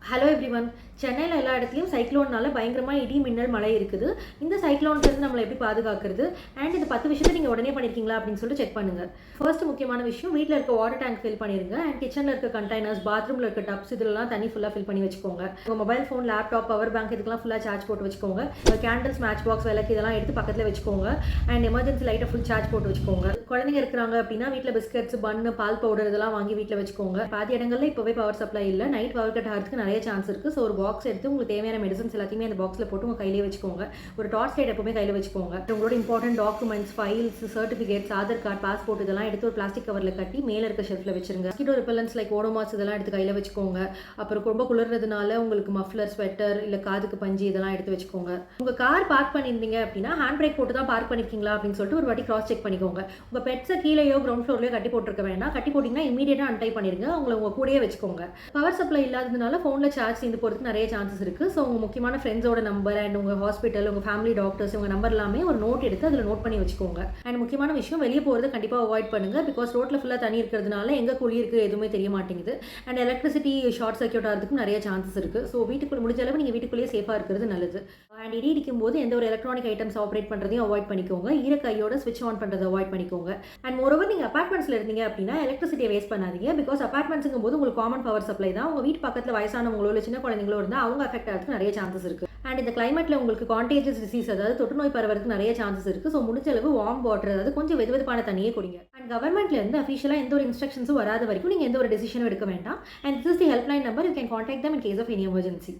Hello everyone. சென்னையில் எல்லா இடத்துலையும் சைக்ளோன்னால பயங்கரமாக இடி மின்னல் மழை இருக்குது. இந்த சைக்ளோன்லேருந்து நம்மளை எப்படி பாதுகாக்கிறது அண்ட் இந்த 10 விஷயத்தை நீங்கள் உடனே பண்ணியிருக்கீங்களா அப்படின்னு சொல்லிட்டு செக் பண்ணுங்கள். ஃபர்ஸ்ட் முக்கியமான விஷயம், வீட்டில் இருக்க வாட்டர் டேங்க் ஃபில் பண்ணிடுங்க. அண்ட் கிச்சனில் இருக்க கண்டெய்னர்ஸ், பாத்ரூமில் இருக்க டப்ஸ் இதெல்லாம் தண்ணி ஃபுல்லாக ஃபில் பண்ணி வச்சுக்கோங்க. உங்கள் mobile phone, laptop, power bank இதுக்கெல்லாம் ஃபுல்லாக சார்ஜ் போட்டு வச்சுக்கோங்க. கேண்டில்ஸ், மேட்ச் பாக்ஸ், விளக்கு இதெல்லாம் எடுத்து பக்கத்தில் வச்சுக்கோங்க. அண்ட் எமர்ஜென்சி லைட்டை ஃபுல் சார்ஜ் போட்டு வச்சுக்கோங்க. குழந்தைங்க இருக்கிறாங்க அப்படின்னா வீட்டில் பிஸ்கெட்ஸ், பன்னு, பால் பவுடர் இதெல்லாம் வாங்கி வீட்டில் வச்சுக்கோங்க. பாதி இடங்கள்ல இப்போவே பவர் சப்ளை இல்லை, நைட் பவர் கட் ஆகிறதுக்கு நிறைய சான்ஸ் இருக்குது. ஸோ ஒரு பாக்ஸ் எடுத்து உங்களுக்கு தேவையான மெடிசன்ஸ் எல்லாத்தையுமே அந்த பாக்ஸில் போட்டு உங்கள் கையிலே வச்சுக்கோங்க. ஒரு டார்ச் லைட் எப்பவுமே கையில் வச்சுக்கோங்க. உங்களோட important documents, files, certificates, Aadhaar card, passport இதெல்லாம் எடுத்து ஒரு பிளாஸ்டிக் கவரில் கட்டி மேலே இருக்க ஷெல்ஃபில் வச்சிருங்க. மஸ்கிட்டோ ரிப்பல்லன்ஸ் லைக் ஓடோமாஸ் இதெல்லாம் எடுத்து கையில் வச்சுக்கோங்க. அப்புறம் ரொம்ப குளிர்றதுனால உங்களுக்கு மஃப்லர், ஸ்வெட்டர் இல்லை காதுக்கு பஞ்சு இதெல்லாம் எடுத்து வச்சுக்கோங்க. உங்கள் கார் பார்க் பண்ணியிருந்தீங்க அப்படின்னா ஹேண்ட் பிரேக் போட்டு தான் பார்க் பண்ணிருக்கீங்களா அப்படின்னு சொல்லிட்டு ஒரு வாட்டி கிராஸ் செக் பண்ணிக்கோங்க. உங்கள் பெட்ஸை கீழேயோ கிரவுண்ட் ஃப்ளோர்லையோ கட்டி போட்டிருக்க வேண்டாம். கட்டி போட்டிங்கன்னா இமீடியட்டாக அன்டை பண்ணிருங்க. உங்கள் கூடயே வச்சுக்கோங்க. பவர் சப்ளை இல்லாததுனால ஃபோனில் சார்ஜ் தீர்ந்து போகிறதுக்கு நிறைய சான்சஸ் இருக்குது. ஸோ உங்கள் முக்கியமான ஃப்ரெண்ட்ஸோட நம்பர் அண்ட் உங்கள் ஹாஸ்பிட்டல், உங்கள் ஃபேமிலி டாக்டர்ஸ் உங்கள் நம்பர் எல்லாமே ஒரு நோட் எடுத்து அதில் நோட் பண்ணி வச்சுக்கோங்க. அண்ட் முக்கியமான விஷயம், வெளியே போகிறது கண்டிப்பாக அவாய்ட் பண்ணுங்கள். பிகாஸ் ரோட்டில் ஃபுல்லாக தண்ணி இருக்கிறதுனால எங்கே குழி இருக்குது எதுவுமே தெரிய மாட்டேங்குது. அண்ட் எலக்ட்ரிசிட்டி ஷார்ட் சர்க்யூட் ஆகிறதுக்கும் நிறைய சான்சஸ் இருக்குது. ஸோ வீட்டுக்குள்ள முடிஞ்ச அளவு நீங்கள் வீட்டுக்குள்ளேயே சேஃபாக இருக்கிறது நல்லது. அண்ட் இடி இடிக்கும் போது எந்த ஒரு எலக்ட்ரானிக் ஐட்டம்ஸ் ஆப்ரேட் பண்ணுறதையும் அவாய்ட் பண்ணிக்கோங்க. ஈர கையோட ஸ்விட்ச் ஆன் பண்ணுறதை அவாய்ட் பண்ணிக்கோங்க. அண்ட் மோரோவர் நீங்கள் அபார்ட்மெண்ட்ஸில் இருந்தீங்க அப்படின்னா எலக்ட்ரிசிட்டியை வேஸ்ட் பண்ணாதீங்க. பிகாஸ் அபார்ட்மெண்ட்ஸுங்கும் போது உங்களுக்கு காமன் பவர் சப்ளை தான். உங்கள் வீட்டு பக்கத்தில் வயசானவங்களோ இல்லை சின்ன குழந்தைங்களோ இருந்தால் அவங்க அஃபெக்ட் ஆகிறதுக்கு நிறைய சான்சஸ் இருக்குது. அண்ட் இந்த கிளைமேட்டில் உங்களுக்கு கான்டேஜியஸ் டிசீஸ், அதாவது தொற்று நோய் பரவறதுக்கு நிறைய சான்சஸ் இருக்குது. ஸோ முடிஞ்ச அளவு வார்ம் வாட்டர், அதாவது கொஞ்சம் வெதுவெதுப்பான தண்ணியே குடிங்க. அண்ட் கவர்மெண்ட்லேருந்து அஃபிஷியலாக எந்த ஒரு இன்ஸ்ட்ரக்ஷன்ஸும் வராத வரைக்கும் நீங்கள் எந்த ஒரு டெசிஷனும் எடுக்க வேண்டாம். And this is the helpline number. You can contact them in case of any emergency.